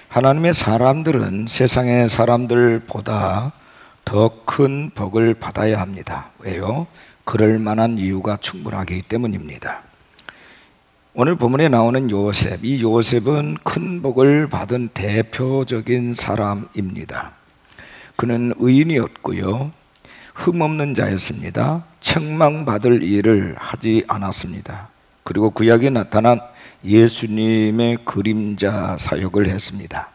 하나님의 사람들은 세상의 사람들보다 더 큰 복을 받아야 합니다. 왜요? 그럴 만한 이유가 충분하기 때문입니다. 오늘 본문에 나오는 요셉, 이 요셉은 큰 복을 받은 대표적인 사람입니다. 그는 의인이었고요, 흠없는 자였습니다. 책망받을 일을 하지 않았습니다. 그리고 구약에 나타난 예수님의 그림자 사역을 했습니다.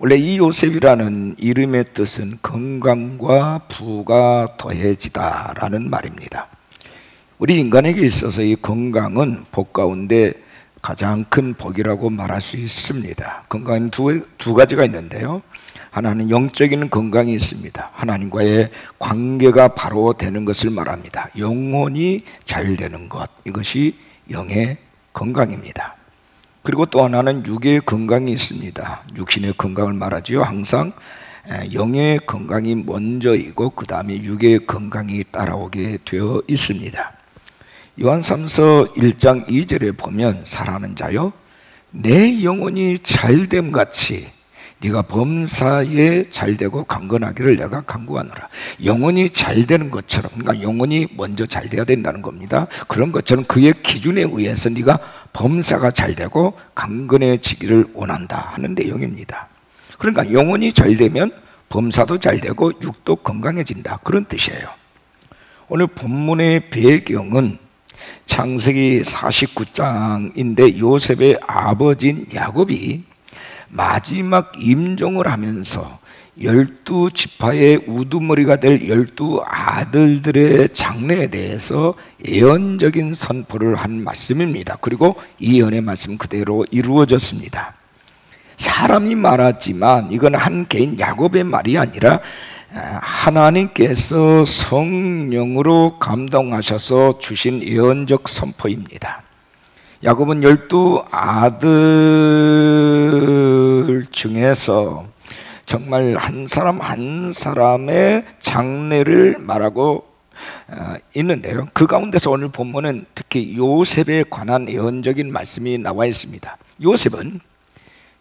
원래 이 요셉이라는 이름의 뜻은 건강과 부가 더해지다 라는 말입니다. 우리 인간에게 있어서 이 건강은 복 가운데 가장 큰 복이라고 말할 수 있습니다. 건강은 두 가지가 있는데요, 하나는 영적인 건강이 있습니다. 하나님과의 관계가 바로 되는 것을 말합니다. 영혼이 잘 되는 것, 이것이 영의 건강입니다. 그리고 또 하나는 육의 건강이 있습니다. 육신의 건강을 말하지요. 항상 영의 건강이 먼저이고 그 다음에 육의 건강이 따라오게 되어 있습니다. 요한 3서 1장 2절에 보면 사랑하는 자여, 내 영혼이 잘됨 같이 네가 범사에 잘되고 강건하기를 내가 간구하노라. 영혼이 잘되는 것처럼, 그러니까 영혼이 먼저 잘돼야 된다는 겁니다. 그런 것처럼 그의 기준에 의해서 네가 범사가 잘되고 강건해지기를 원한다 하는 내용입니다. 그러니까 영혼이 잘되면 범사도 잘되고 육도 건강해진다, 그런 뜻이에요. 오늘 본문의 배경은 창세기 49장인데 요셉의 아버지인 야곱이 마지막 임종을 하면서 12지파의 우두머리가 될 12아들들의 장래에 대해서 예언적인 선포를 한 말씀입니다. 그리고 이 예언의 말씀 그대로 이루어졌습니다. 사람이 말하지만 이건 한 개인 야곱의 말이 아니라 하나님께서 성령으로 감동하셔서 주신 예언적 선포입니다. 야곱은 12아들 중에서 정말 한 사람 한 사람의 장래를 말하고 있는데요, 그 가운데서 오늘 본문은 특히 요셉에 관한 예언적인 말씀이 나와 있습니다. 요셉은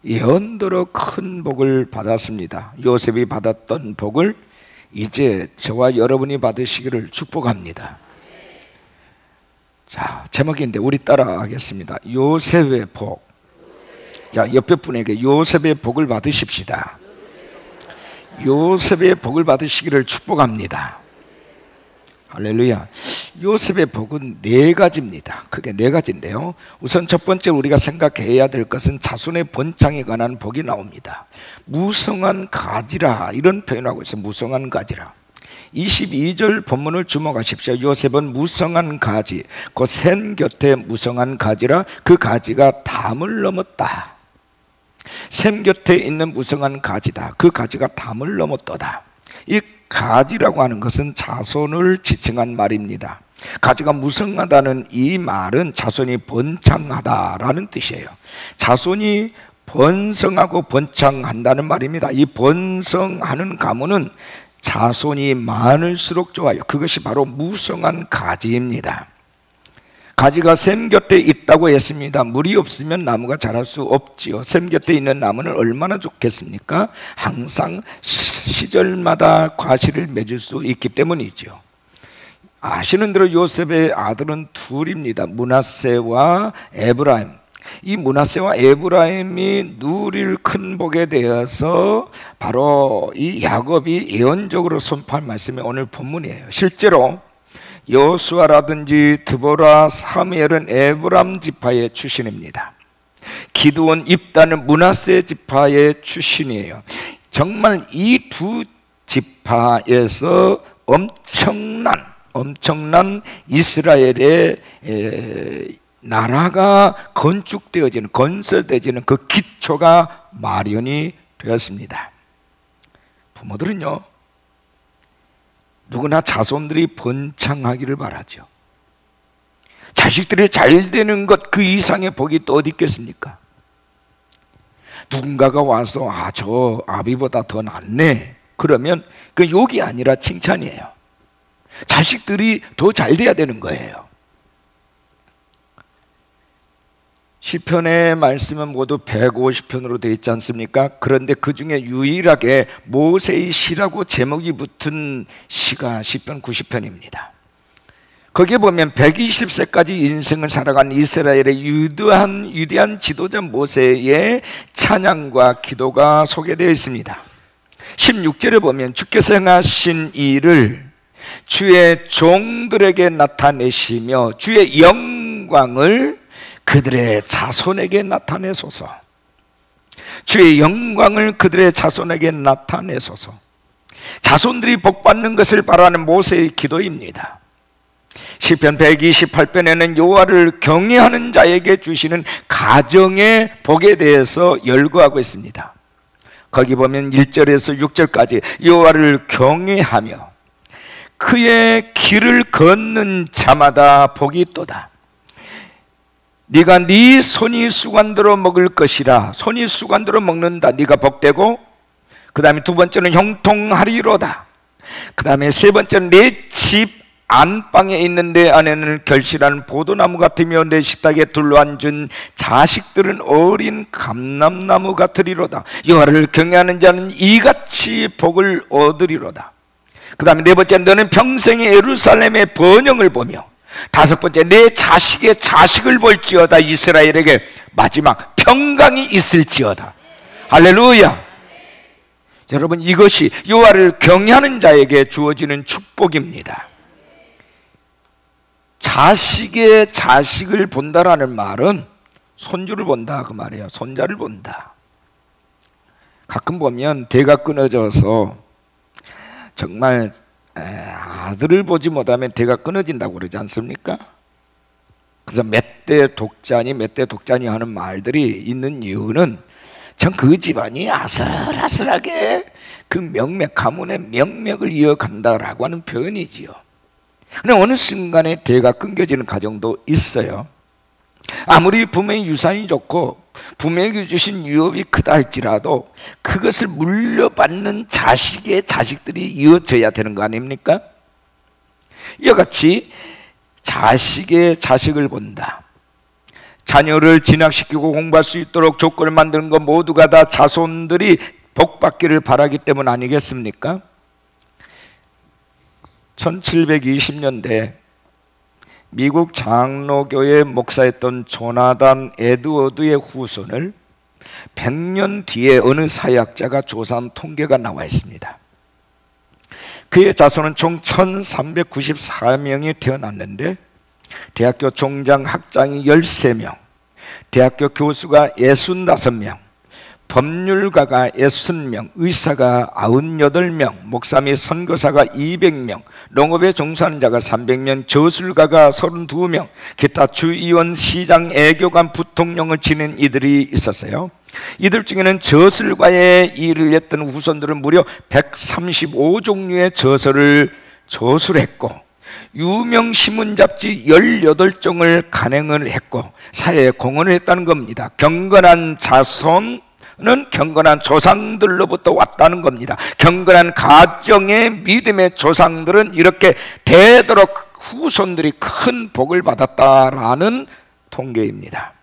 예언대로 큰 복을 받았습니다. 요셉이 받았던 복을 이제 저와 여러분이 받으시기를 축복합니다. 자, 제목인데 우리 따라 하겠습니다. 요셉의 복. 자, 옆에 분에게 요셉의 복을 받으십시다. 요셉의 복을 받으시기를 축복합니다. 할렐루야. 요셉의 복은 네 가지입니다. 크게 네 가지인데요, 우선 첫 번째 우리가 생각해야 될 것은 자손의 번창에 관한 복이 나옵니다. 무성한 가지라, 이런 표현하고 있어요. 무성한 가지라. 22절 본문을 주목하십시오. 요셉은 무성한 가지, 그 샘 곁에 무성한 가지라, 그 가지가 담을 넘었다. 샘 곁에 있는 무성한 가지다. 그 가지가 담을 넘었도다. 이 가지라고 하는 것은 자손을 지칭한 말입니다. 가지가 무성하다는 이 말은 자손이 번창하다라는 뜻이에요. 자손이 번성하고 번창한다는 말입니다. 이 번성하는 가문은 자손이 많을수록 좋아요. 그것이 바로 무성한 가지입니다. 가지가 샘 곁에 있다고 했습니다. 물이 없으면 나무가 자랄 수 없지요. 샘 곁에 있는 나무는 얼마나 좋겠습니까? 항상 시절마다 과실을 맺을 수 있기 때문이죠. 아시는 대로 요셉의 아들은 둘입니다. 므낫세와 에브라임. 이 므낫세와 에브라임이 누릴 큰 복에 대해서 바로 이 야곱이 예언적으로 선포한 말씀이 오늘 본문이에요. 실제로 여호수아라든지 드보라, 사무엘은 에브라임 지파의 출신입니다. 기드온, 입다는 므낫세 지파의 출신이에요. 정말 이 두 지파에서 엄청난 이스라엘의 나라가 건축되어지는, 건설되어지는 그 기초가 마련이 되었습니다. 부모들은요, 누구나 자손들이 번창하기를 바라죠. 자식들이 잘 되는 것 그 이상의 복이 또 어디 있겠습니까? 누군가가 와서 저 아비보다 더 낫네, 그러면 그 욕이 아니라 칭찬이에요. 자식들이 더 잘 돼야 되는 거예요. 시편의 말씀은 모두 150편으로 되어 있지 않습니까? 그런데 그 중에 유일하게 모세의 시라고 제목이 붙은 시가 시편 90편입니다. 거기에 보면 120세까지 인생을 살아간 이스라엘의 위대한 지도자 모세의 찬양과 기도가 소개되어 있습니다. 16절에 보면 주께서 행하신 일을 주의 종들에게 나타내시며 주의 영광을 그들의 자손에게 나타내소서. 주의 영광을 그들의 자손에게 나타내소서. 자손들이 복받는 것을 바라는 모세의 기도입니다. 시편 128편에는 여호와를 경외하는 자에게 주시는 가정의 복에 대해서 열거하고 있습니다. 거기 보면 1절에서 6절까지 여호와를 경외하며 그의 길을 걷는 자마다 복이 있도다. 네가 네 손이 수관대로 먹을 것이라. 손이 수관대로 먹는다. 네가 복되고, 그 다음에 두 번째는 형통하리로다. 그 다음에 세 번째는 내 집 안방에 있는 내 안에는 결실한 포도나무 같으며 내 식탁에 둘러앉은 자식들은 어린 감람나무 같으리로다. 여호와를 경외하는 자는 이같이 복을 얻으리로다. 그 다음에 네 번째, 너는 평생에 예루살렘의 번영을 보며, 다섯 번째, 내 자식의 자식을 볼지어다. 이스라엘에게 마지막 평강이 있을지어다. 할렐루야. 여러분, 이것이 여호와를 경외하는 자에게 주어지는 축복입니다. 자식의 자식을 본다라는 말은 손주를 본다 그 말이에요. 손자를 본다. 가끔 보면 대가 끊어져서 정말 아들을 보지 못하면 대가 끊어진다고 그러지 않습니까? 그래서 몇 대 독자니 몇 대 독자니 하는 말들이 있는 이유는 전 그 집안이 아슬아슬하게 그 명맥, 가문의 명맥을 이어간다라고 하는 표현이지요. 근데 어느 순간에 대가 끊겨지는 가정도 있어요. 아무리 부모의 유산이 좋고 부모에게 주신 유업이 크다 할지라도 그것을 물려받는 자식의 자식들이 이어져야 되는 거 아닙니까? 이와 같이 자식의 자식을 본다. 자녀를 진학시키고 공부할 수 있도록 조건을 만드는 것 모두가 다 자손들이 복받기를 바라기 때문 아니겠습니까? 1720년대 미국 장로교회 목사였던 조나단 에드워드의 후손을 100년 뒤에 어느 사회학자가 조사한 통계가 나와 있습니다. 그의 자손은 총 1394명이 태어났는데 대학교 총장 학장이 13명, 대학교 교수가 65명, 법률가가 60명, 의사가 98명, 목사 및 선교사가 200명, 농업에 종사하는 자가 300명, 저술가가 32명, 기타 주의원, 시장, 애교관, 부통령을 지낸 이들이 있었어요. 이들 중에는 저술가의 일을 했던 후손들은 무려 135종류의 저서를 저술했고 유명 신문 잡지 18종을 간행을 했고 사회에 공헌을 했다는 겁니다. 경건한 자손 는 경건한 조상들로부터 왔다는 겁니다. 경건한 가정의 믿음의 조상들은 이렇게 되도록 후손들이 큰 복을 받았다라는 통계입니다.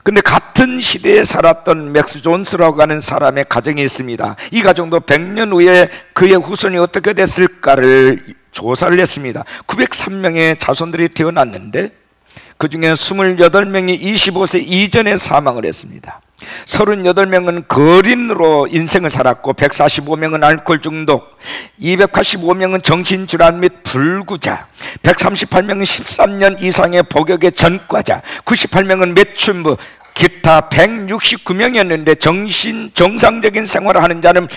그런데 같은 시대에 살았던 맥스 존스라고 하는 사람의 가정이 있습니다. 이 가정도 100년 후에 그의 후손이 어떻게 됐을까를 조사를 했습니다. 903명의 자손들이 태어났는데 그 중에 28명이 25세 이전에 사망을 했습니다. 38명은 거린으로 인생을 살았고 145명은 알코올 중독, 285명은 정신질환 및 불구자, 138명은 13년 이상의 복역의 전과자, 98명은 매춘부, 기타 169명이었는데 정상적인 생활을 하는 자는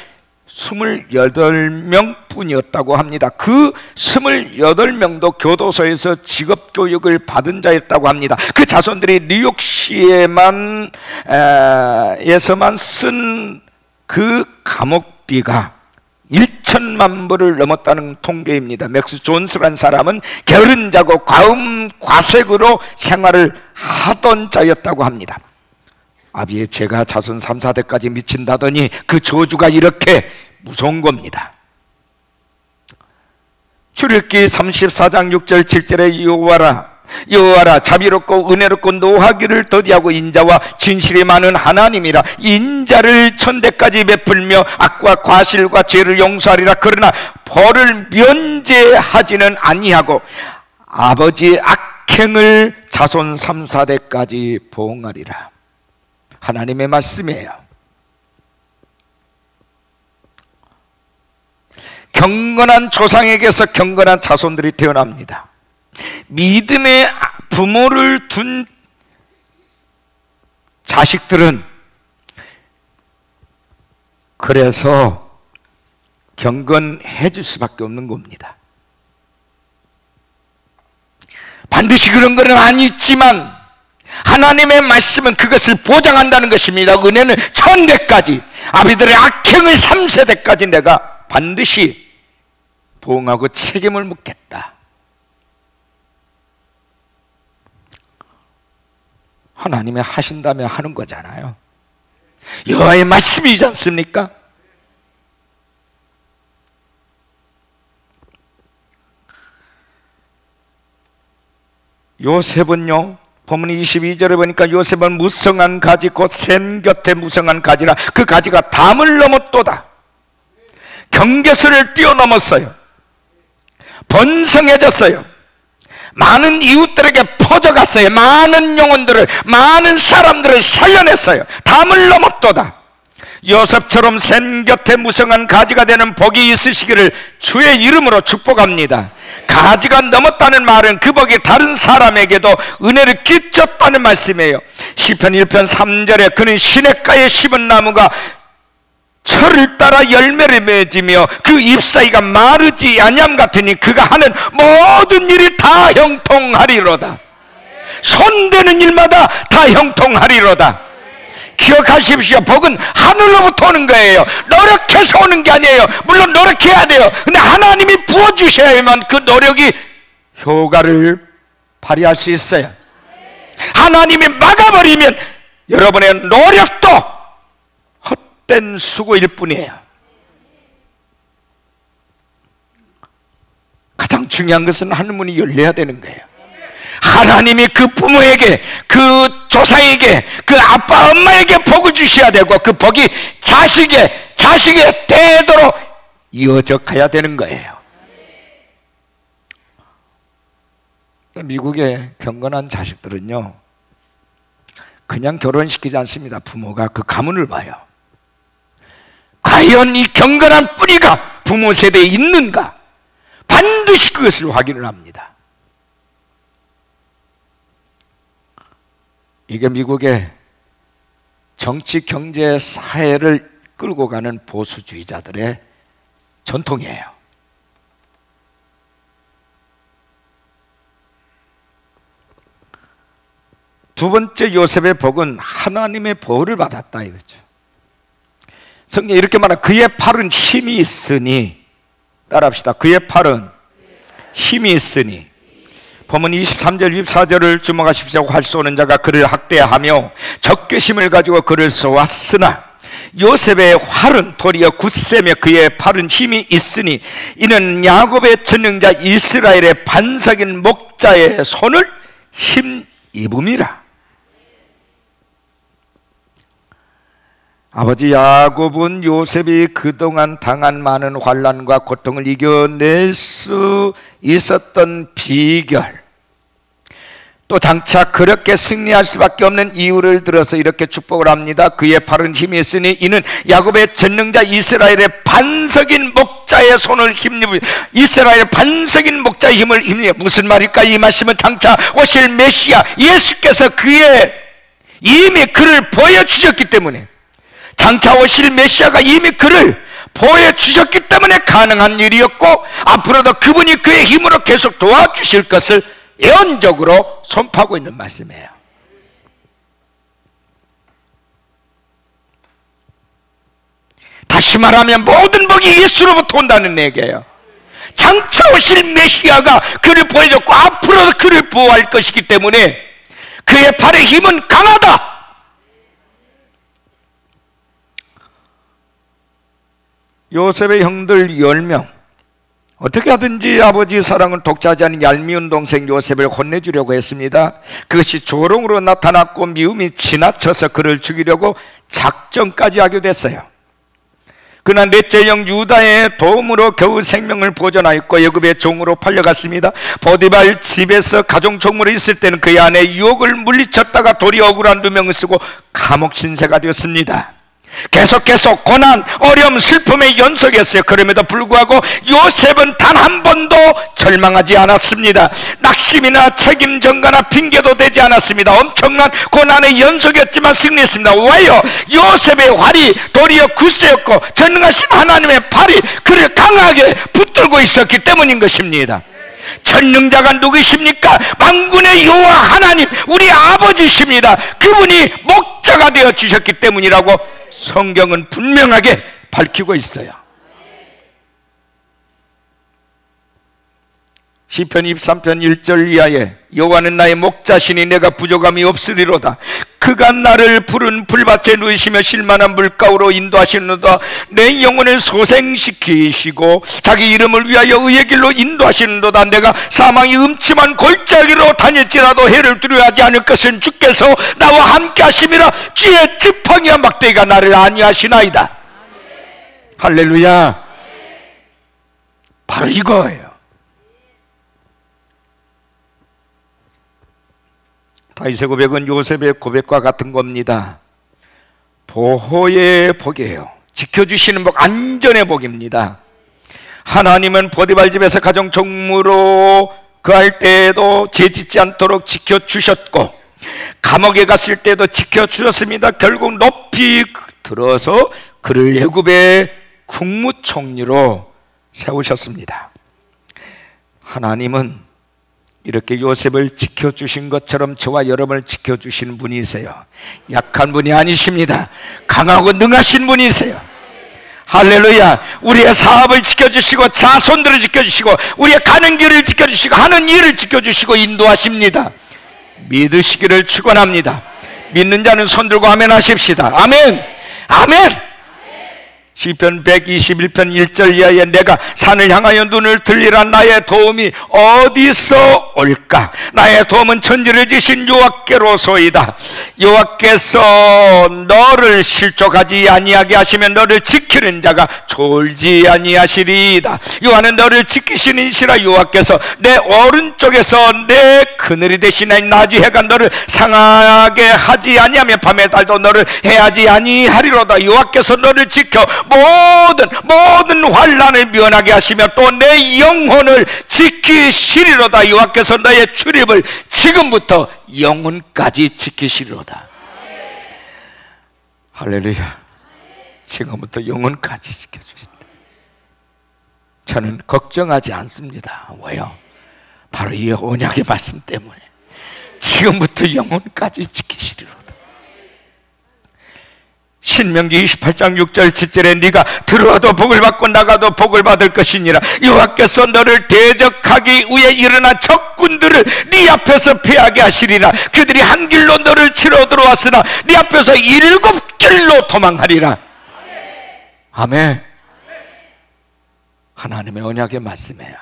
28명 뿐이었다고 합니다. 그 28명도 교도소에서 직업교육을 받은 자였다고 합니다. 그 자손들이 뉴욕시에만 에서만 쓴 그 감옥비가 1천만 불을 넘었다는 통계입니다. 맥스 존스라는 사람은 게으른 자고 과색으로 생활을 하던 자였다고 합니다. 아비의 제가 자손 3, 4대까지 미친다더니 그 저주가 이렇게 무서운 겁니다. 출애굽기 34장 6절 7절에 여호와라 여호와라 자비롭고 은혜롭고 노하기를 더디하고 인자와 진실이 많은 하나님이라. 인자를 천대까지 베풀며 악과 과실과 죄를 용서하리라. 그러나 벌을 면제하지는 아니하고 아버지의 악행을 자손 3, 4대까지 보응하리라. 하나님의 말씀이에요. 경건한 조상에게서 경건한 자손들이 태어납니다. 믿음의 부모를 둔 자식들은 그래서 경건해질 수밖에 없는 겁니다. 반드시 그런 건 아니지만 하나님의 말씀은 그것을 보장한다는 것입니다. 은혜는 천대까지, 아비들의 악행을 3세대까지 내가 반드시 보응하고 책임을 묻겠다. 하나님의 하신다며 하는 거잖아요. 여호와의 말씀이지 않습니까? 요셉은요, 본문 22절에 보니까 요셉은 무성한 가지 곧 샘 곁에 무성한 가지라. 그 가지가 담을 넘었도다. 경계선을 뛰어넘었어요. 번성해졌어요. 많은 이웃들에게 퍼져갔어요. 많은 영혼들을, 많은 사람들을 살려냈어요. 담을 넘었도다. 요셉처럼 샘 곁에 무성한 가지가 되는 복이 있으시기를 주의 이름으로 축복합니다. 가지가 넘었다는 말은 그 복이 다른 사람에게도 은혜를 끼쳤다는 말씀이에요. 시편 1편 3절에 그는 시냇가에 심은 나무가 철을 따라 열매를 맺으며 그 잎사이가 마르지 아니함 같으니 그가 하는 모든 일이 다 형통하리로다. 손대는 일마다 다 형통하리로다. 기억하십시오. 복은 하늘로부터 오는 거예요. 노력해서 오는 게 아니에요. 물론 노력해야 돼요. 근데 하나님이 부어주셔야만 그 노력이 효과를 발휘할 수 있어요. 하나님이 막아버리면 여러분의 노력도 헛된 수고일 뿐이에요. 가장 중요한 것은 하늘문이 열려야 되는 거예요. 하나님이 그 부모에게, 그 조상에게, 그 아빠 엄마에게 복을 주셔야 되고 그 복이 자식의 대대로 이어져 가야 되는 거예요. 미국의 경건한 자식들은요, 그냥 결혼시키지 않습니다. 부모가 그 가문을 봐요. 과연 이 경건한 뿌리가 부모 세대에 있는가? 반드시 그것을 확인을 합니다. 이게 미국의 정치, 경제, 사회를 끌고 가는 보수주의자들의 전통이에요. 두 번째 요셉의 복은 하나님의 보호를 받았다 이거죠. 성경에 이렇게 말하면 그의 팔은 힘이 있으니, 따라합시다. 그의 팔은 힘이 있으니. 본문 23절 24절을 주목하십시오. 활 쏘는 자가 그를 학대하며 적개심을 가지고 그를 쏘았으나 요셉의 활은 도리어 굳세며 그의 팔은 힘이 있으니 이는 야곱의 전능자 이스라엘의 반석인 목자의 손을 힘입음이라. 아버지 야곱은 요셉이 그동안 당한 많은 환난과 고통을 이겨낼 수 있었던 비결, 또 장차 그렇게 승리할 수밖에 없는 이유를 들어서 이렇게 축복을 합니다. 그의 팔은 힘이 있으니 이는 야곱의 전능자 이스라엘의 반석인 목자의 손을 힘입으. 이스라엘의 반석인 목자의 힘을 힘입으. 무슨 말일까? 이 말씀은 장차 오실 메시아 예수께서 이미 그를 보여주셨기 때문에, 장차 오실 메시아가 이미 그를 보여주셨기 때문에 가능한 일이었고, 앞으로도 그분이 그의 힘으로 계속 도와주실 것을 예언적으로 선포하고 있는 말씀이에요. 다시 말하면 모든 복이 예수로부터 온다는 얘기예요. 장차 오실 메시아가 그를 보여줬고 앞으로도 그를 보호할 것이기 때문에 그의 팔의 힘은 강하다. 요셉의 형들 10명, 어떻게 하든지 아버지 사랑을 독차지 않은 얄미운 동생 요셉을 혼내주려고 했습니다. 그것이 조롱으로 나타났고 미움이 지나쳐서 그를 죽이려고 작전까지 하게 됐어요. 그러나 넷째 형 유다의 도움으로 겨우 생명을 보존하였고 애굽의 종으로 팔려갔습니다. 보디발 집에서 가정 종으로 있을 때는 그의 아내 유혹을 물리쳤다가 도리어 억울한 누명을 쓰고 감옥 신세가 되었습니다. 계속 고난, 어려움, 슬픔의 연속이었어요. 그럼에도 불구하고 요셉은 단 한 번도 절망하지 않았습니다. 낙심이나 책임 전가나 핑계도 되지 않았습니다. 엄청난 고난의 연속이었지만 승리했습니다. 왜요? 요셉의 활이 도리어 굳세였고 전능하신 하나님의 팔이 그를 강하게 붙들고 있었기 때문인 것입니다. 전능자가 누구십니까? 만군의 여호와 하나님, 우리 아버지십니다. 그분이 목자가 되어 주셨기 때문이라고 성경은 분명하게 밝히고 있어요. 시편 23편 1절 이하에 여호와는 나의 목자시니 내가 부족함이 없으리로다. 그가 나를 푸른 풀밭에 누이시며 실만한 물가로 인도하시는도다. 내 영혼을 소생시키시고 자기 이름을 위하여 의의 길로 인도하시는도다. 내가 사망이 음침한 골짜기로 다닐지라도 해를 두려워하지 않을 것은 주께서 나와 함께 하심이라. 쥐의 지팡이와 막대기가 나를 안위하시나이다. 할렐루야. 바로 이거예요. 다윗의 고백은 요셉의 고백과 같은 겁니다. 보호의 복이에요. 지켜주시는 복, 안전의 복입니다. 하나님은 보디발 집에서 가정 종무로 그할 때에도 죄짓지 않도록 지켜주셨고 감옥에 갔을 때도 지켜주셨습니다. 결국 높이 들어서 그를 애굽의 국무총리로 세우셨습니다. 하나님은 이렇게 요셉을 지켜주신 것처럼 저와 여러분을 지켜주시는 분이세요. 약한 분이 아니십니다. 강하고 능하신 분이세요. 할렐루야. 우리의 사업을 지켜주시고 자손들을 지켜주시고 우리의 가는 길을 지켜주시고 하는 일을 지켜주시고 인도하십니다. 믿으시기를 축원합니다. 믿는 자는 손들고 아멘 하십시다. 아멘. 아멘. 시편 121편 1절 이하에 내가 산을 향하여 눈을 들리라. 나의 도움이 어디서 올까? 나의 도움은 천지를 지신 여호와께로소이다. 여호와께서 너를 실족하지 아니하게 하시면 너를 지키는 자가 졸지 아니하시리이다. 여호와는 너를 지키시는 이시라. 여호와께서 내 오른쪽에서 내 그늘이 되시나니 낮이 해가 너를 상하게 하지 아니하며 밤의 달도 너를 해하지 아니하리로다. 여호와께서 너를 지켜 모든 환난을 면하게 하시며 또 내 영혼을 지키시리로다. 여호와께서 너의 출입을 지금부터 영혼까지 지키시리로다. 할렐루야. 지금부터 영혼까지 지켜주신다. 저는 걱정하지 않습니다. 왜요? 바로 이 언약의 말씀 때문에 지금부터 영혼까지 지키시리로다. 신명기 28장 6절 7절에 네가 들어와도 복을 받고 나가도 복을 받을 것이니라. 여호와께서 너를 대적하기 위해 일어난 적군들을 네 앞에서 피하게 하시리라. 그들이 한 길로 너를 치러 들어왔으나 네 앞에서 7길로 도망하리라. 아멘. 하나님의 언약의 말씀이에요.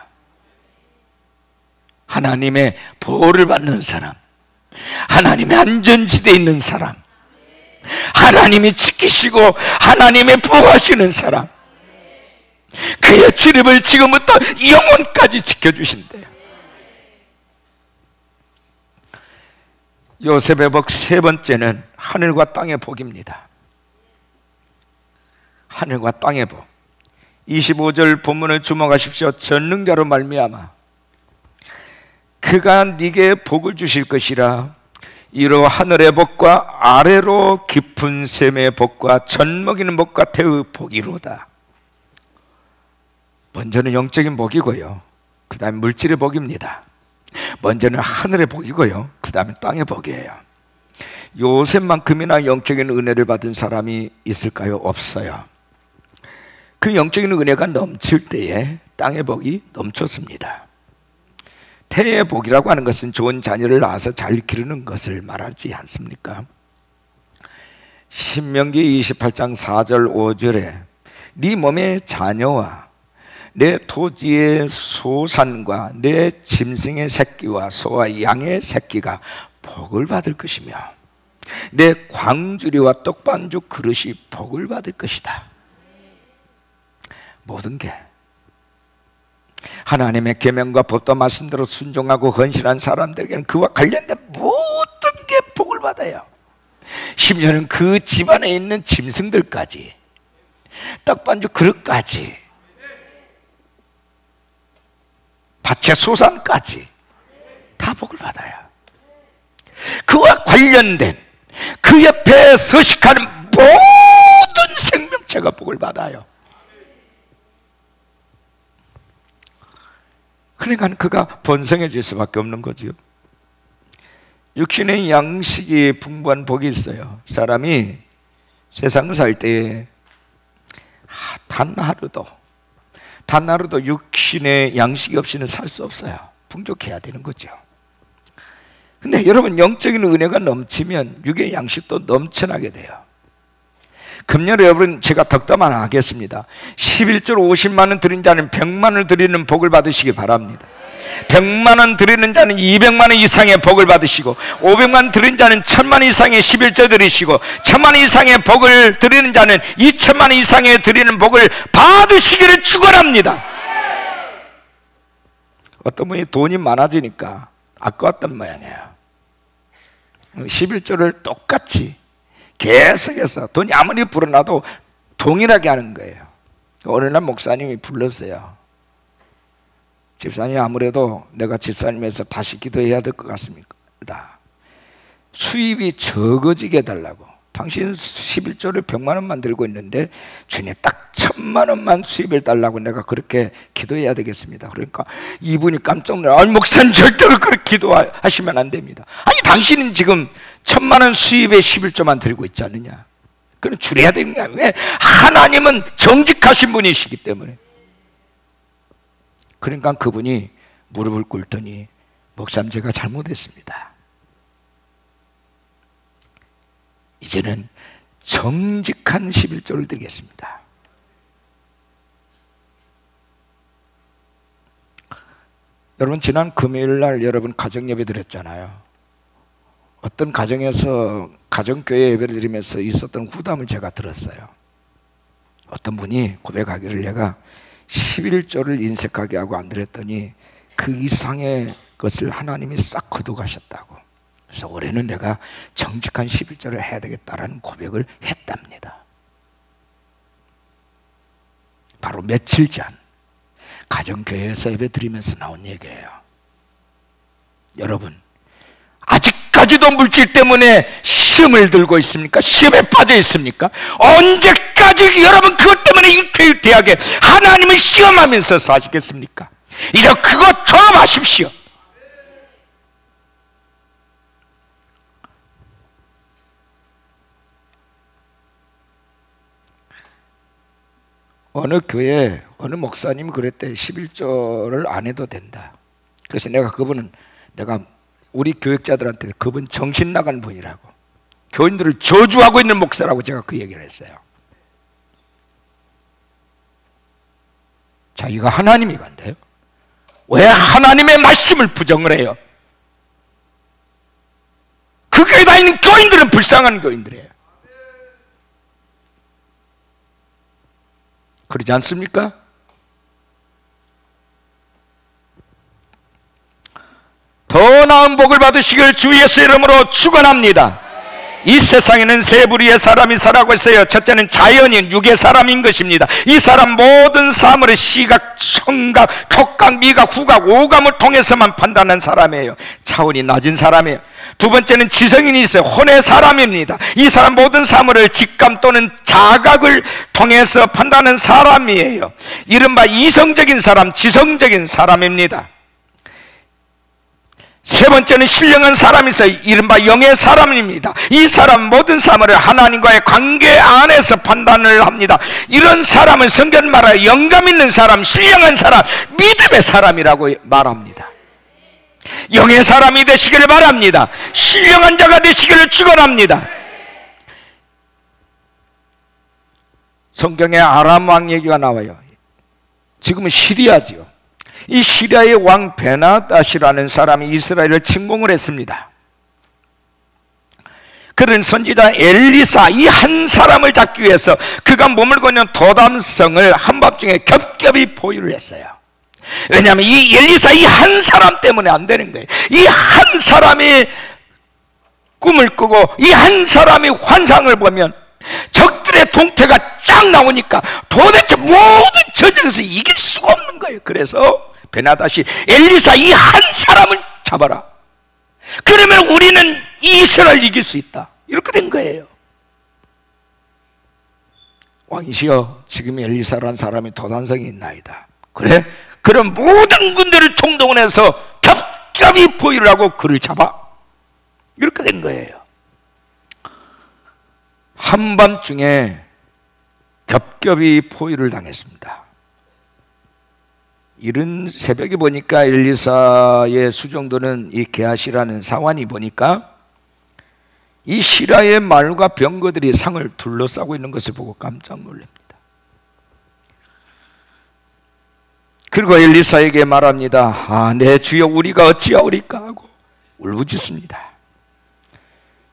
하나님의 보호를 받는 사람, 하나님의 안전지대에 있는 사람, 하나님이 지키시고 하나님의 보호하시는 사람, 그의 출입을 지금부터 영원까지 지켜주신대요. 요셉의 복 세 번째는 하늘과 땅의 복입니다. 하늘과 땅의 복. 25절 본문을 주목하십시오. 전능자로 말미암아 그가 네게 복을 주실 것이라. 이로 하늘의 복과 아래로 깊은 샘의 복과 젖 먹이는 복과 태의 복이로다. 먼저는 영적인 복이고요, 그 다음에 물질의 복입니다. 먼저는 하늘의 복이고요, 그 다음에 땅의 복이에요. 요셉만큼이나 영적인 은혜를 받은 사람이 있을까요? 없어요. 그 영적인 은혜가 넘칠 때에 땅의 복이 넘쳤습니다. 태의 복이라고 하는 것은 좋은 자녀를 낳아서 잘 기르는 것을 말하지 않습니까? 신명기 28장 4절 5절에 네 몸의 자녀와 내 토지의 소산과 내 짐승의 새끼와 소와 양의 새끼가 복을 받을 것이며 내 광주리와 떡반죽 그릇이 복을 받을 것이다. 모든 게 하나님의 계명과 법도 말씀대로 순종하고 헌신한 사람들에게는 그와 관련된 모든 게 복을 받아요. 심지어는 그 집안에 있는 짐승들까지, 떡반죽 그릇까지, 밭의 소산까지 다 복을 받아요. 그와 관련된 그 옆에 서식하는 모든 생명체가 복을 받아요. 그러니까 그가 번성해질 수밖에 없는 거죠. 육신의 양식이 풍부한 복이 있어요. 사람이 세상을 살 때에 단 하루도 육신의 양식이 없이는 살 수 없어요. 풍족해야 되는 거죠. 근데 여러분, 영적인 은혜가 넘치면 육의 양식도 넘쳐나게 돼요. 금년에 여러분, 제가 덕담 하나 하겠습니다. 11절 50만 원 드린 자는 100만 원 드리는 복을 받으시기 바랍니다. 100만 원 드리는 자는 200만 원 이상의 복을 받으시고, 500만 원 드리는 자는 1000만 원 이상의 11절 드리시고, 1000만 원 이상의 복을 드리는 자는 2000만 원 이상의 드리는 복을 받으시기를 축원합니다. 어떤 분이 돈이 많아지니까 아까웠던 모양이에요. 11조를 똑같이 계속해서 돈이 아무리 불어나도 동일하게 하는 거예요. 어느 날 목사님이 불렀어요. 집사님, 아무래도 내가 집사님에서 다시 기도해야 될 것 같습니다. 수입이 적어지게 해달라고. 당신 11조를 100만 원만 들고 있는데 주님 딱 1000만 원만 수입을 달라고 내가 그렇게 기도해야 되겠습니다. 그러니까 이분이 깜짝 놀라. 아니, 목사님 절대로 그렇게 기도하시면 안 됩니다. 아니, 당신은 지금 1000만 원 수입에 11조만 들고 있지 않느냐. 그건 줄여야 되는 거야. 왜? 하나님은 정직하신 분이시기 때문에. 그러니까 그분이 무릎을 꿇더니, 목사님 제가 잘못했습니다. 이제는 정직한 11조를 드리겠습니다. 여러분, 지난 금요일날 여러분 가정예배 드렸잖아요. 어떤 가정에서 가정교회 예배를 드리면서 있었던 후담을 제가 들었어요. 어떤 분이 고백하기를, 내가 11조를 인색하게 하고 안 드렸더니 그 이상의 것을 하나님이 싹 거둬가셨다고. 그래서 올해는 내가 정직한 11조를 해야 되겠다라는 고백을 했답니다. 바로 며칠 전 가정교회에서 예배 드리면서 나온 얘기예요. 여러분, 아직까지도 물질 때문에 시험을 들고 있습니까? 시험에 빠져 있습니까? 언제까지 여러분 그것 때문에 유태유태하게 하나님을 시험하면서 사시겠습니까? 이제 그것 졸업하십시오. 어느 교회 어느 목사님이 그랬대. 11조를 안 해도 된다. 그래서 내가 우리 교육자들한테 그분 정신 나간 분이라고, 교인들을 저주하고 있는 목사라고 제가 그 얘기를 했어요. 자, 이거 하나님이 간대요. 왜 하나님의 말씀을 부정을 해요? 그 교회에 다니는 교인들은 불쌍한 교인들이에요. 그러지 않습니까? 더 나은 복을 받으시길 주 예수 이름으로 축원합니다. 이 세상에는 세 부류의 사람이 살아가고 있어요. 첫째는 자연인, 육의 사람인 것입니다. 이 사람 모든 사물을 시각, 청각, 촉각, 미각, 후각, 오감을 통해서만 판단하는 사람이에요. 차원이 낮은 사람이에요. 두 번째는 지성인이 있어요. 혼의 사람입니다. 이 사람 모든 사물을 직감 또는 자각을 통해서 판단하는 사람이에요. 이른바 이성적인 사람, 지성적인 사람입니다. 세 번째는 신령한 사람이 있어요. 이른바 영의 사람입니다. 이 사람 모든 사물을 하나님과의 관계 안에서 판단을 합니다. 이런 사람은 성경 말하여 영감 있는 사람, 신령한 사람, 믿음의 사람이라고 말합니다. 영의 사람이 되시기를 바랍니다. 신령한 자가 되시기를 축원합니다. 성경에 아람 왕 얘기가 나와요. 지금은 시리아지요. 이 시리아의 왕 베나닷이라는 사람이 이스라엘을 침공을 했습니다. 그런 선지자 엘리사 이 한 사람을 잡기 위해서 그가 머물고 있는 도단성을 한밤중에 겹겹이 포위를 했어요. 왜냐하면 이 엘리사 이 한 사람 때문에 안 되는 거예요. 이 한 사람이 꿈을 꾸고 이 한 사람이 환상을 보면 적들의 동태가 쫙 나오니까 도대체 모든 저쪽에서 이길 수가 없는 거예요. 그래서 베나닷이 엘리사 이 한 사람을 잡아라. 그러면 우리는 이스라엘 이길 수 있다. 이렇게 된 거예요. 왕이시여, 지금 엘리사라는 사람이 도단성이 있나이다. 그래? 그럼 모든 군대를 총동원해서 겹겹이 포위를 하고 그를 잡아. 이렇게 된 거예요. 한밤중에 겹겹이 포위를 당했습니다. 이른 새벽에 보니까 엘리사의 수종도는 이 게하시라는 사환이 보니까 이 시라의 말과 병거들이 상을 둘러싸고 있는 것을 보고 깜짝 놀랍니다. 그리고 엘리사에게 말합니다. 아, 내 주여, 우리가 어찌하오리까 하고 울부짖습니다.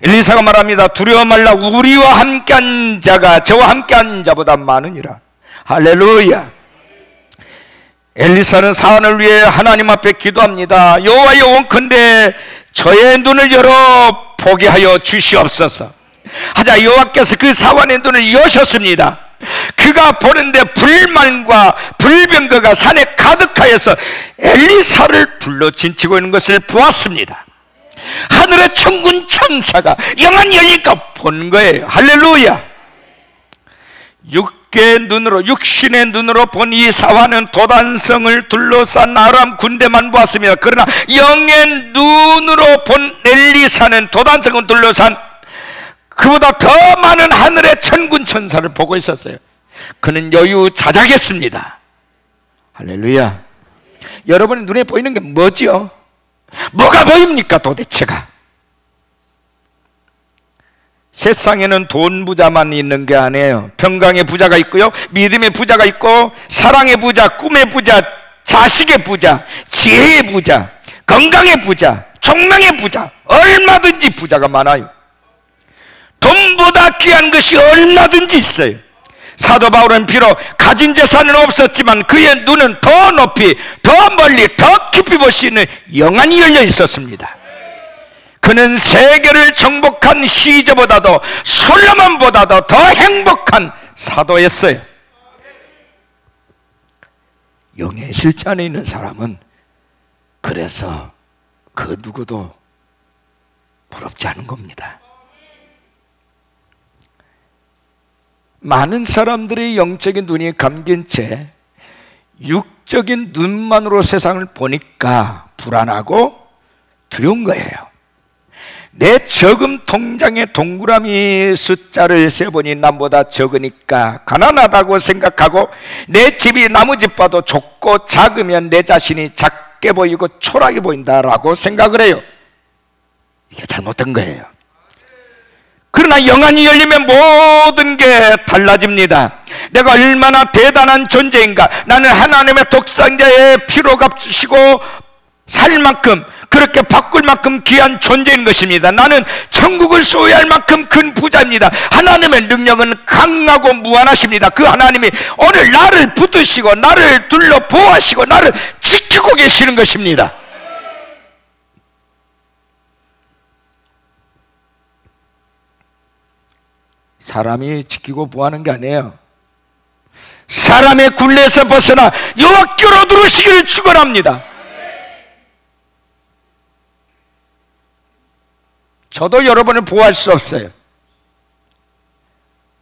엘리사가 말합니다. 두려워 말라. 우리와 함께한 자가 저와 함께한 자보다 많으니라. 할렐루야. 엘리사는 사안을 위해 하나님 앞에 기도합니다. 여호와여, 원컨대 저의 눈을 열어 보게 하여 주시옵소서. 하자 여호와께서 그 사환의 눈을 여셨습니다. 그가 보는데 불만과 불병거가 산에 가득하여서 엘리사를 둘러 진치고 있는 것을 보았습니다. 하늘의 천군 천사가 영안 열리니까 본 거예요. 할렐루야. 육신의 눈으로 본 이 사환은 도단성을 둘러싼 아람 군대만 보았습니다. 그러나 영의 눈으로 본 엘리사는 도단성을 둘러싼 그보다 더 많은 하늘의 천군 천사를 보고 있었어요. 그는 여유자작했습니다. 할렐루야. 여러분 눈에 보이는 게 뭐지요? 뭐가 보입니까 도대체가? 세상에는 돈 부자만 있는 게 아니에요. 평강의 부자가 있고요, 믿음의 부자가 있고, 사랑의 부자, 꿈의 부자, 자식의 부자, 지혜의 부자, 건강의 부자, 총명의 부자, 얼마든지 부자가 많아요. 돈보다 귀한 것이 얼마든지 있어요. 사도 바울은 비록 가진 재산은 없었지만 그의 눈은 더 높이, 더 멀리, 더 깊이 볼 수 있는 영안이 열려 있었습니다. 그는 세계를 정복한 시저보다도 솔로몬보다도 더 행복한 사도였어요. 영의 실제 안에 있는 사람은 그래서 그 누구도 부럽지 않은 겁니다. 많은 사람들의 영적인 눈이 감긴 채 육적인 눈만으로 세상을 보니까 불안하고 두려운 거예요. 내 저금 통장의 동그라미 숫자를 세보니 남보다 적으니까 가난하다고 생각하고, 내 집이 나무집보다 좁고 작으면 내 자신이 작게 보이고 초라하게 보인다라고 생각을 해요. 이게 잘못된 거예요. 그러나 영안이 열리면 모든 게 달라집니다. 내가 얼마나 대단한 존재인가, 나는 하나님의 독생자의 피로 값주시고 살 만큼, 그렇게 바꿀 만큼 귀한 존재인 것입니다. 나는 천국을 소유할 만큼 큰 부자입니다. 하나님의 능력은 강하고 무한하십니다. 그 하나님이 오늘 나를 붙드시고 나를 둘러 보호하시고 나를 지키고 계시는 것입니다. 사람이 지키고 보호하는 게 아니에요. 사람의 굴레에서 벗어나 여호와께로 들으시기를 축원합니다. 저도 여러분을 보호할 수 없어요.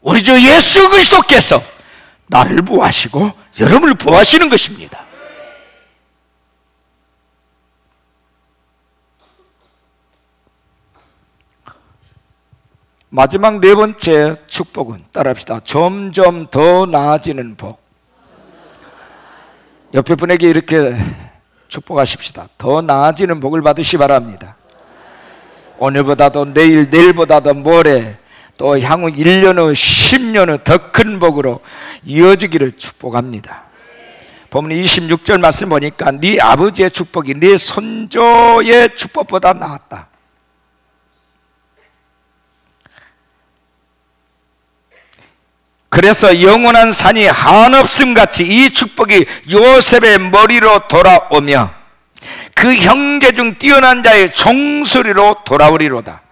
우리 주 예수 그리스도께서 나를 보호하시고 여러분을 보호하시는 것입니다. 마지막 네 번째 축복은 따라합시다. 점점 더 나아지는 복. 옆에 분에게 이렇게 축복하십시다. 더 나아지는 복을 받으시 바랍니다. 오늘보다도 내일, 내일보다도 모레, 또 향후 1년 후, 10년 후 더 큰 복으로 이어지기를 축복합니다. 보면 26절 말씀 보니까 네 아버지의 축복이 네 손조의 축복보다 나았다. 그래서 영원한 산이 한없음 같이 이 축복이 요셉의 머리로 돌아오며 그 형제 중 뛰어난 자의 종소리로 돌아오리로다.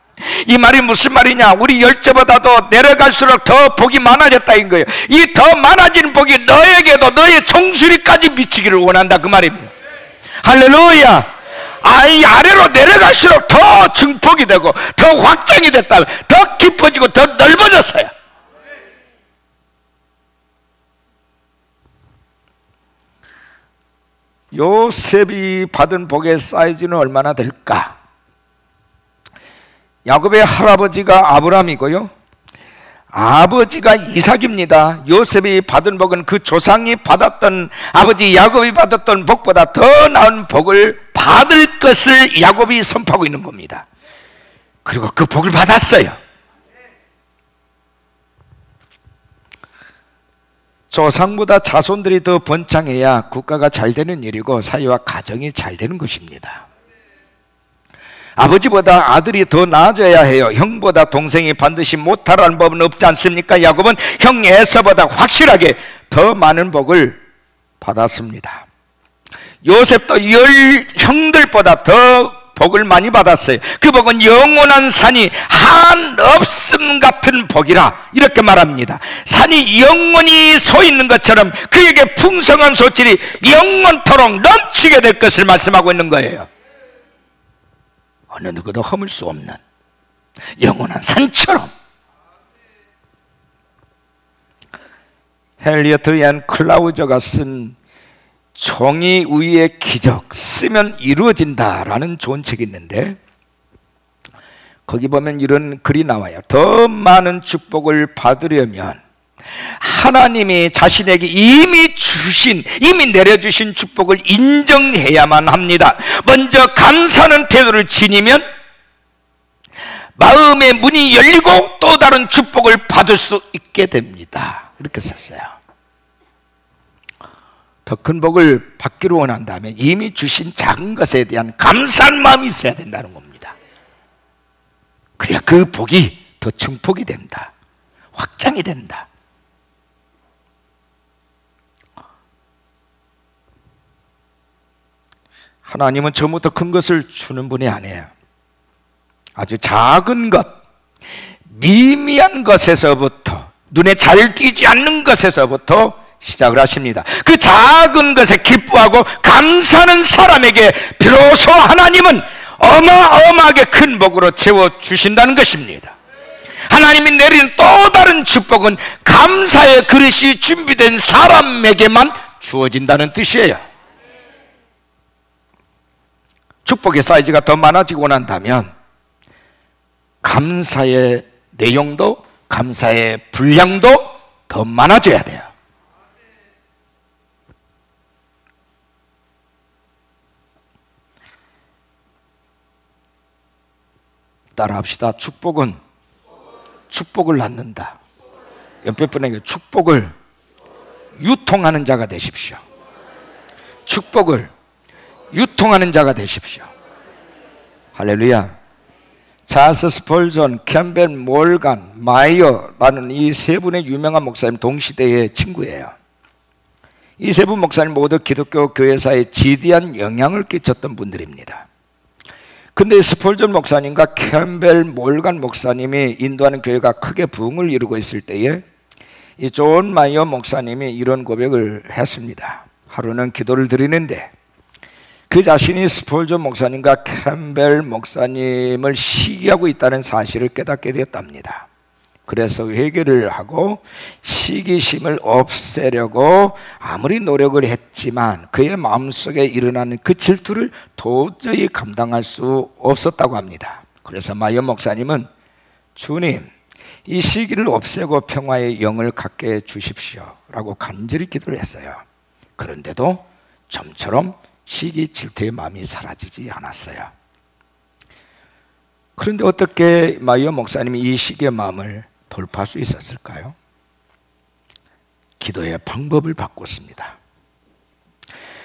이 말이 무슨 말이냐? 우리 열째보다도 내려갈수록 더 복이 많아졌다인 거예요. 이 더 많아지는 복이 너에게도 너의 종소리까지 미치기를 원한다, 그 말입니다. 할렐루야. 이 아래로 내려갈수록 더 증폭이 되고 더 확장이 됐다, 더 깊어지고 더 넓어졌어요. 요셉이 받은 복의 사이즈는 얼마나 될까? 야곱의 할아버지가 아브라함이고요, 아버지가 이삭입니다. 요셉이 받은 복은 그 조상이 받았던, 아버지 야곱이 받았던 복보다 더 나은 복을 받을 것을 야곱이 선포하고 있는 겁니다. 그리고 그 복을 받았어요. 조상보다 자손들이 더 번창해야 국가가 잘 되는 일이고 사회와 가정이 잘 되는 것입니다. 아버지보다 아들이 더 나아져야 해요. 형보다 동생이 반드시 못하라는 법은 없지 않습니까? 야곱은 형 에서보다 확실하게 더 많은 복을 받았습니다. 요셉도 열 형들보다 더 복을 많이 받았어요. 그 복은 영원한 산이 한없음 같은 복이라 이렇게 말합니다. 산이 영원히 서 있는 것처럼 그에게 풍성한 소질이 영원토록 넘치게 될 것을 말씀하고 있는 거예요. 어느 누구도 허물 수 없는 영원한 산처럼. 헨리어트 앤 클라우저가 쓴 종이 위의 기적, 쓰면 이루어진다라는 좋은 책이 있는데 거기 보면 이런 글이 나와요. 더 많은 축복을 받으려면 하나님이 자신에게 이미 내려주신 축복을 인정해야만 합니다. 먼저 감사하는 태도를 지니면 마음의 문이 열리고 또 다른 축복을 받을 수 있게 됩니다. 이렇게 썼어요. 더 큰 복을 받기를 원한다면 이미 주신 작은 것에 대한 감사한 마음이 있어야 된다는 겁니다. 그래야 그 복이 더 증폭이 된다, 확장이 된다. 하나님은 처음부터 큰 것을 주는 분이 아니에요. 아주 작은 것, 미미한 것에서부터, 눈에 잘 띄지 않는 것에서부터 시작을 하십니다. 그 작은 것에 기뻐하고 감사하는 사람에게 비로소 하나님은 어마어마하게 큰 복으로 채워주신다는 것입니다. 하나님이 내리는 또 다른 축복은 감사의 그릇이 준비된 사람에게만 주어진다는 뜻이에요. 축복의 사이즈가 더 많아지고 난다면 감사의 내용도 감사의 분량도 더 많아져야 돼요. 따라합시다. 축복은 축복을 낳는다. 옆에 분에게 축복을 유통하는 자가 되십시오. 축복을 유통하는 자가 되십시오. 할렐루야. 찰스 스펄전, 캠벨 몰간, 마이어라는 이 세 분의 유명한 목사님 동시대의 친구예요. 이 세 분 목사님 모두 기독교 교회사에 지대한 영향을 끼쳤던 분들입니다. 근데 스펄전 목사님과 캠벨 몰간 목사님이 인도하는 교회가 크게 부흥을 이루고 있을 때에 이 존 마이어 목사님이 이런 고백을 했습니다. 하루는 기도를 드리는데 그 자신이 스펄전 목사님과 캠벨 목사님을 시기하고 있다는 사실을 깨닫게 되었답니다. 그래서 회개를 하고 시기심을 없애려고 아무리 노력을 했지만 그의 마음속에 일어나는 그 질투를 도저히 감당할 수 없었다고 합니다. 그래서 마이어 목사님은 주님, 이 시기를 없애고 평화의 영을 갖게 해주십시오 라고 간절히 기도를 했어요. 그런데도 좀처럼 시기 질투의 마음이 사라지지 않았어요. 그런데 어떻게 마이어 목사님이 이 시기의 마음을 돌파할 수 있었을까요? 기도의 방법을 바꿨습니다.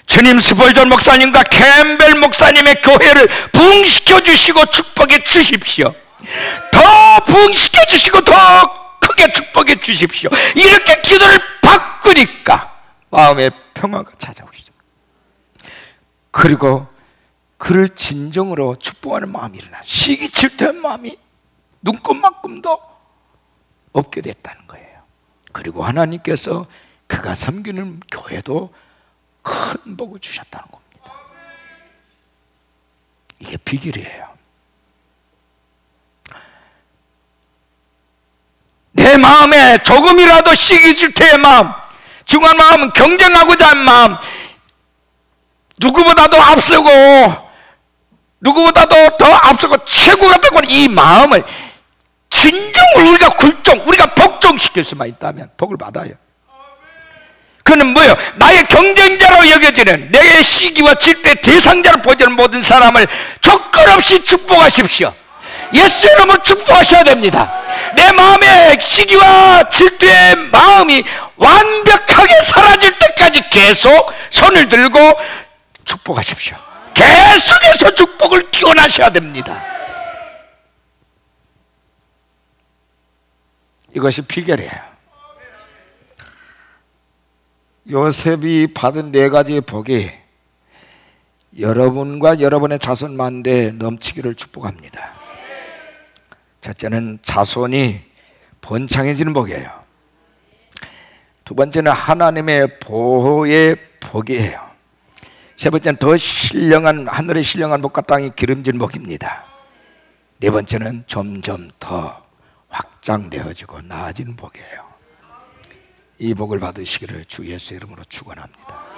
주님 스펄전 목사님과 캠벨 목사님의 교회를 부흥시켜 주시고 축복해 주십시오. 더 부흥시켜 주시고 더 크게 축복해 주십시오. 이렇게 기도를 바꾸니까 마음의 평화가 찾아오시죠. 그리고 그를 진정으로 축복하는 마음이 일어나 시기 질투한 마음이 눈곱만큼도 없게 됐다는 거예요. 그리고 하나님께서 그가 섬기는 교회도 큰 복을 주셨다는 겁니다. 이게 비결이에요. 내 마음에 조금이라도 시기 질투의 마음, 중한 마음은 경쟁하고자 하는 마음, 누구보다도 앞서고 누구보다도 더 앞서고 최고가 되고는 이 마음을 진정으로 우리가 복종시킬 수만 있다면 복을 받아요. 그는 뭐예요? 나의 경쟁자로 여겨지는 내 시기와 질투의 대상자로 보이는 모든 사람을 조건 없이 축복하십시오. 예수 이름으로 축복하셔야 됩니다. 내 마음의 시기와 질투의 마음이 완벽하게 사라질 때까지 계속 손을 들고 축복하십시오. 계속해서 축복을 기원하셔야 됩니다. 이것이 비결이에요. 요셉이 받은 4가지의 복이 여러분과 여러분의 자손 만대에 넘치기를 축복합니다. 첫째는 자손이 번창해지는 복이에요. 두 번째는 하나님의 보호의 복이에요. 세 번째는 더 신령한 하늘의 신령한 복과 땅이 기름진 복입니다. 네 번째는 점점 더 확장되어지고 나아지는 복이에요. 이 복을 받으시기를 주 예수 이름으로 축원합니다.